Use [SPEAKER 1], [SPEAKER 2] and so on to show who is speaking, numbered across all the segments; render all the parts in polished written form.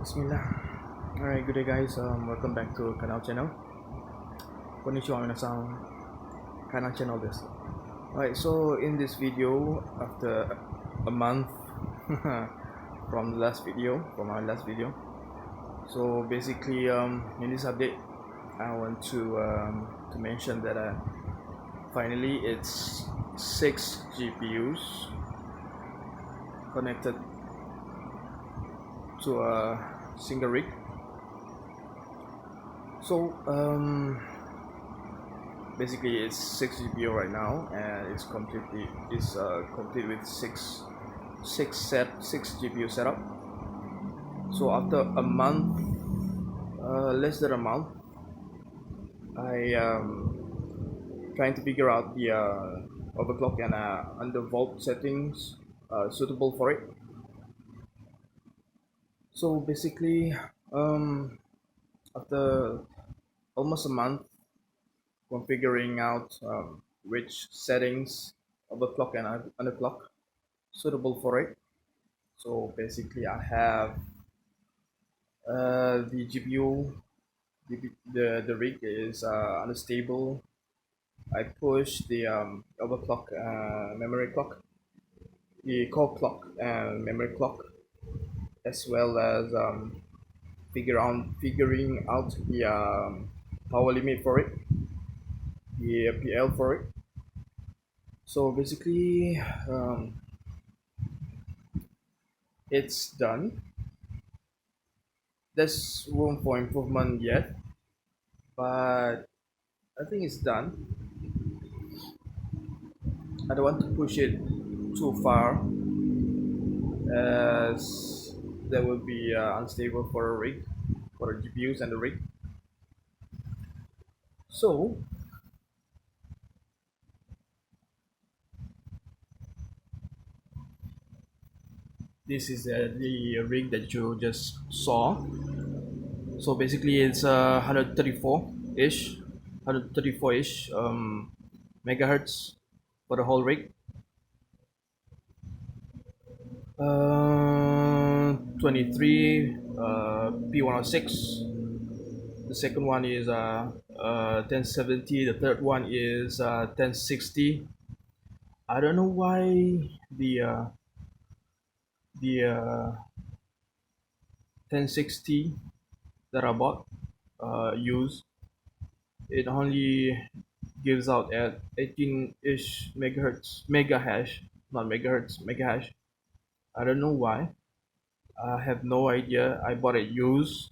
[SPEAKER 1] Bismillah. Alright, good day guys. Welcome back to Kanal channel. Konnichiwa minasan. Kanal channel desu. Alright, so in this video, after a month from our last video. So basically, in this update, I want to mention that finally it's 6 GPUs connected to a single rig. So basically it's 6 GPU right now, and it's complete with six GPU setup. So after a month, less than a month, I trying to figure out the overclock and undervolt settings suitable for it. So basically, after almost a month configuring out which settings overclock and underclock suitable for it. So basically, I have the GPU, the rig is unstable. I push the overclock memory clock, the core clock and memory clock, as well as figuring out the power limit for it, the PL for it. So basically, it's done. There's room for improvement yet, but I think it's done. I don't want to push it too far, as that will be unstable for a rig, for the GPUs and the rig. So this is the rig that you just saw. So basically it's 134-ish megahertz for the whole rig. 23 P106. The second one is 1070. The third one is 1060. I don't know why the 1060 that I bought use, it only gives out at 18-ish megahertz, mega hash, not megahertz, mega hash. I don't know why. I have no idea. I bought it used.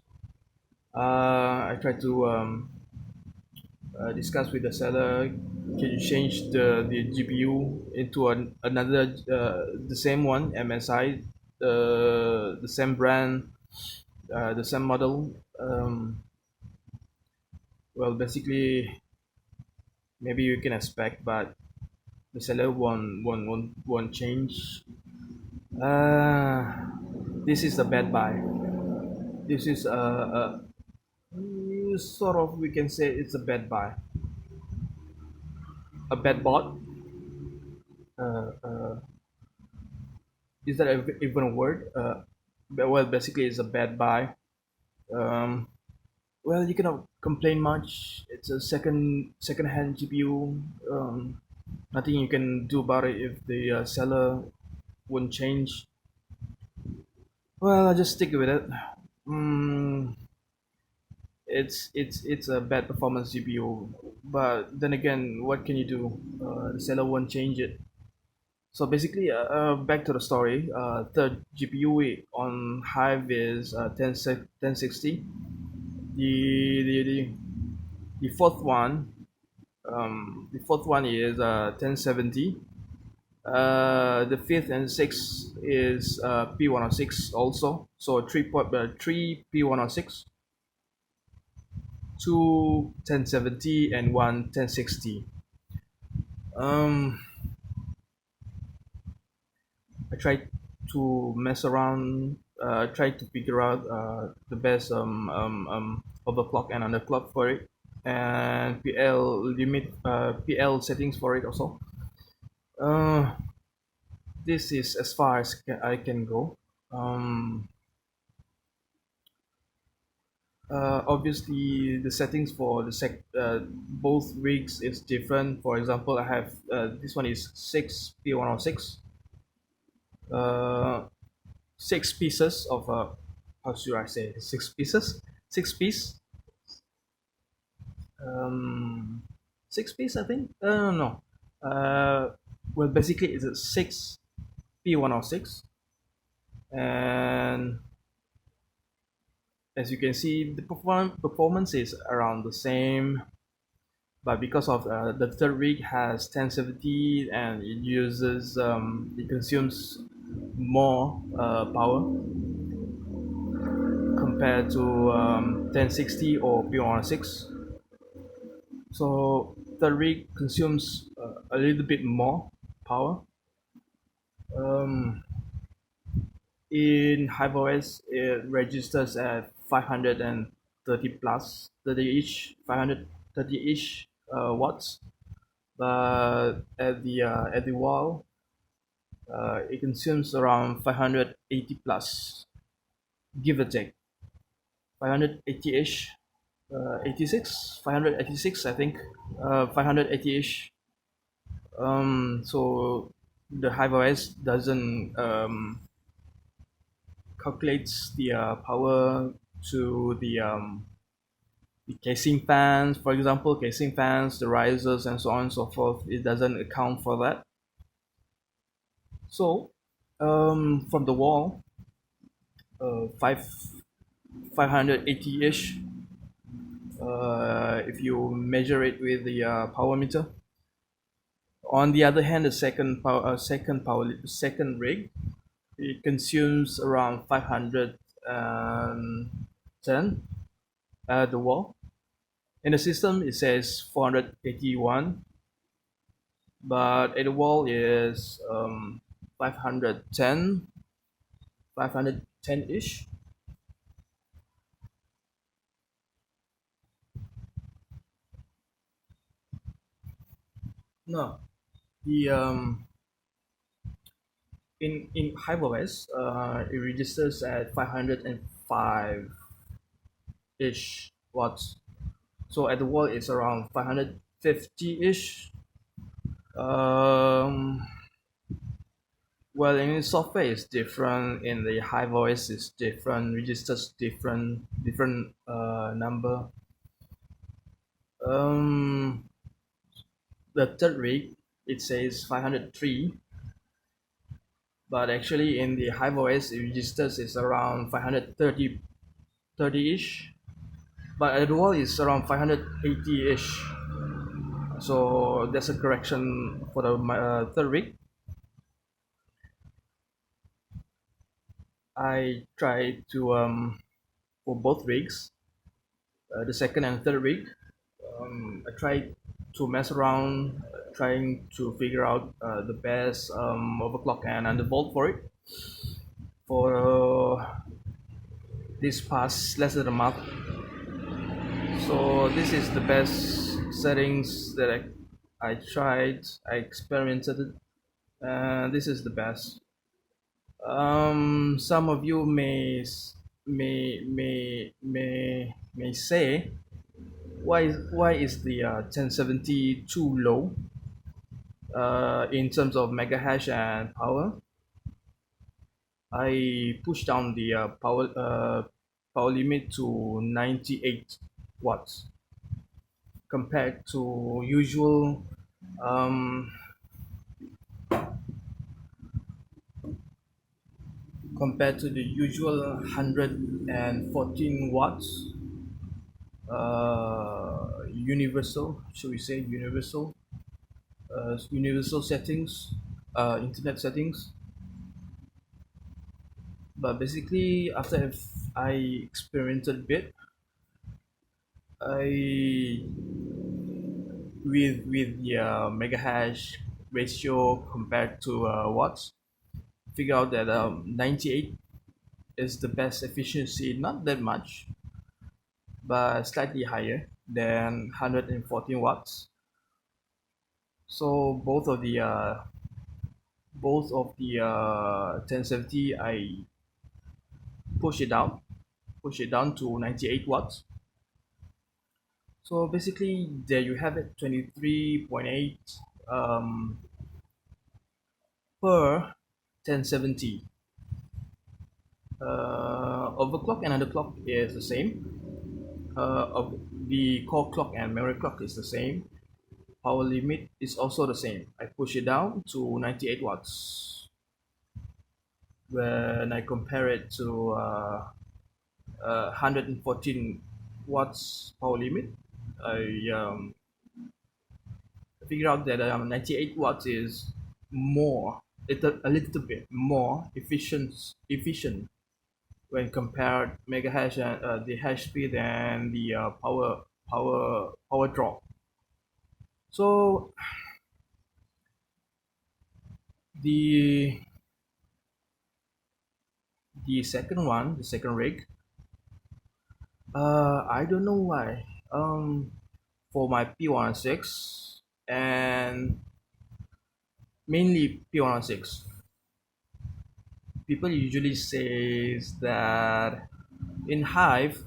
[SPEAKER 1] I tried to discuss with the seller. Can you change the GPU into another the same one, MSI, the same brand, the same model? Well, basically, maybe you can expect, but the seller won't change. This is a bad buy. This is sort of, we can say it's a bad buy, a bad bot. Uh, uh, is that even a word? Well, basically, it's a bad buy. Um, well, you cannot complain much. It's a second-hand GPU. Nothing you can do about it if the seller won't change. Well, I'll just stick with it. Mm, it's a bad performance GPU, but then again, what can you do? The seller won't change it. So basically, back to the story. The GPU on Hive is 1060. The the the, the fourth one is 1070. The fifth and sixth is P106 also. So three P106, two 1070, and one 1060. I tried to mess around, try to figure out the best overclock and underclock for it, and PL settings for it also. This is as far as I can go. Obviously, the settings for both rigs is different. For example, I have this one is 6P106, uh, 6 pieces of how should I say 6 pieces, 6 piece, um, 6 piece I think. No, well basically it's a 6P106, and as you can see, the performance is around the same, but because of the third rig has 1070 and it consumes more power compared to 1060 or P106. So third rig consumes a little bit more power. Um, in HyperOS, it registers at 530 plus 30-ish, 530-ish watts, but at the wall, it consumes around 580 plus, give or take, 580-ish, 86, 586, I think, 580-ish. So the HiveOS doesn't calculates the power to the casing fans, for example, casing fans, the risers, and so on and so forth. It doesn't account for that. So from the wall, 580-ish, if you measure it with the power meter. On the other hand, the second rig, it consumes around 510 at the wall. In the system, it says 481, but at the wall is 510, 510-ish. No, the in HiveOS, it registers at 505-ish watts. So at the wall, it's around 550-ish. Um, well, in the software, it's different. In the HiveOS, it's different. Registers different number. Um, the third rig, it says 503, but actually in the HiveOS, it registers is around 530-ish, but at the wall is around 580-ish. So there's a correction for the third rig. I tried to for both rigs, the second and third rig. I tried to mess around, trying to figure out the best overclock and undervolt for it. For this past less than a month, so this is the best settings that I tried. I experimented it, and this is the best. Some of you may say, why is the 1070 too low in terms of mega hash and power? I pushed down the power limit to 98 watts compared to usual um, compared to the usual 114 watts universal, should we say universal settings, internet settings. But basically, after I experimented a bit, I with the mega hash ratio compared to watts, figure out that 98 is the best efficiency, not that much, but slightly higher than 114 watts. So both of the 1070, I push it out push it down to 98 watts. So basically, there you have it, 23.8 per 1070. Overclock and underclock is the same. Of the core clock and memory clock is the same. Power limit is also the same. I push it down to 98 watts. When I compare it to 114 watts power limit, I figure out that 98 watts is more, a little bit more efficient when compared mega hash and the hash speed and the power draw. So the the second rig, I don't know why. For my P106 and mainly P106, people usually says that in Hive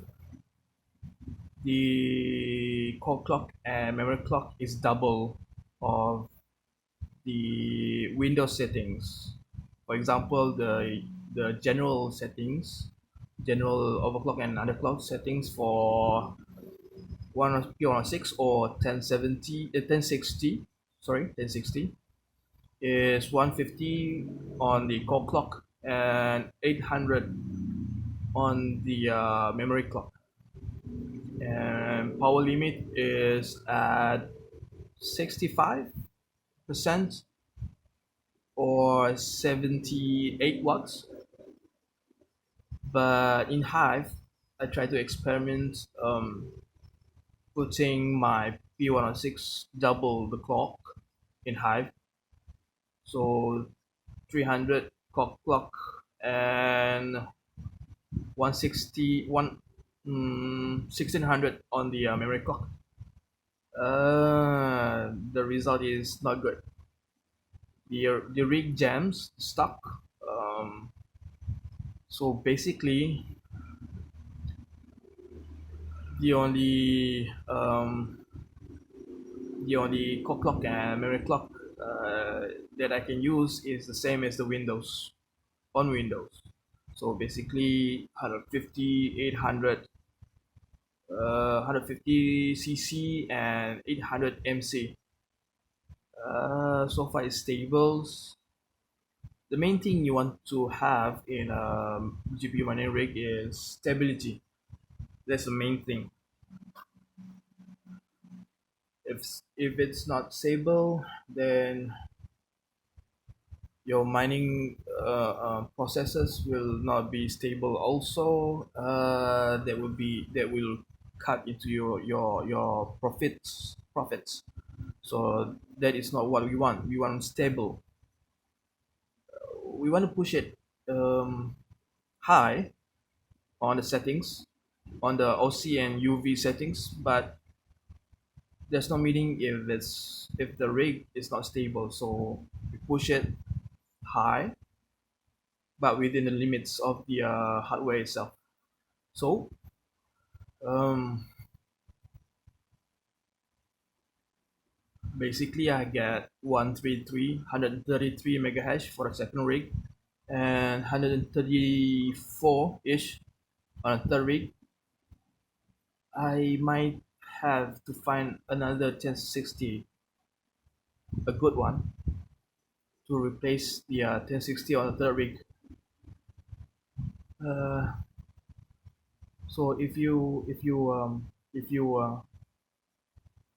[SPEAKER 1] the core clock and memory clock is double of the Windows settings. For example, the general settings, general overclock and underclock settings for one P106 or 1060, sorry, 1060 is 150 on the core clock and 800 on the memory clock. And power limit is at 65% or 78 watts. But in Hive, I try to experiment putting my P106 double the clock in Hive. So 300 clock and 160 1600 on the memory clock. The result is not good. The rig jams stuck. So basically, the only core clock and memory clock that I can use is the same as the Windows on Windows. So basically, 150, 800, 150 cc and 800 mc. So far, it's stable. The main thing you want to have in a GPU mining rig is stability. That's the main thing. If it's not stable, then your mining processes will not be stable. Also, that will cut into your profits. So that is not what we want. We want stable. We want to push it high on the settings, on the OC and UV settings, but there's no meaning if the rig is not stable. So we push it high, but within the limits of the hardware itself. So um, basically, I get 133 megahash for a second rig and 134 ish on a third rig. I might have to find another 1060, a good one, to replace the 1060 on the third rig. Uh, so if you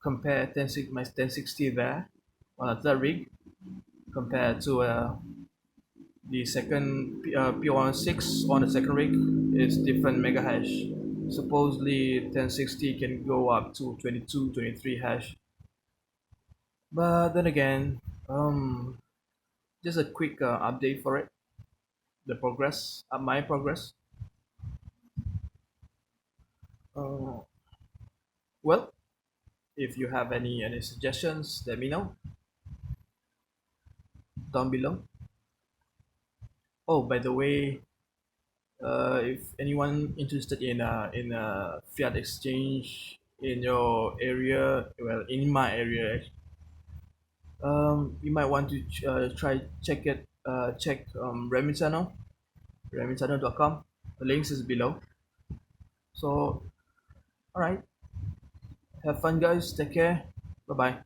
[SPEAKER 1] compare my 1060 there on a third rig compared to the second P16 on the second rig, is different mega hash. Supposedly 1060 can go up to 22, 23 hash. But then again, just a quick update for it. The progress, my progress. Uh, well, if you have any suggestions, let me know down below. Oh, by the way, If anyone interested in a fiat exchange in your area, well, in my area, you might want to try check remitano, remitano.com. The links is below. So, all right, have fun, guys. Take care. Bye bye.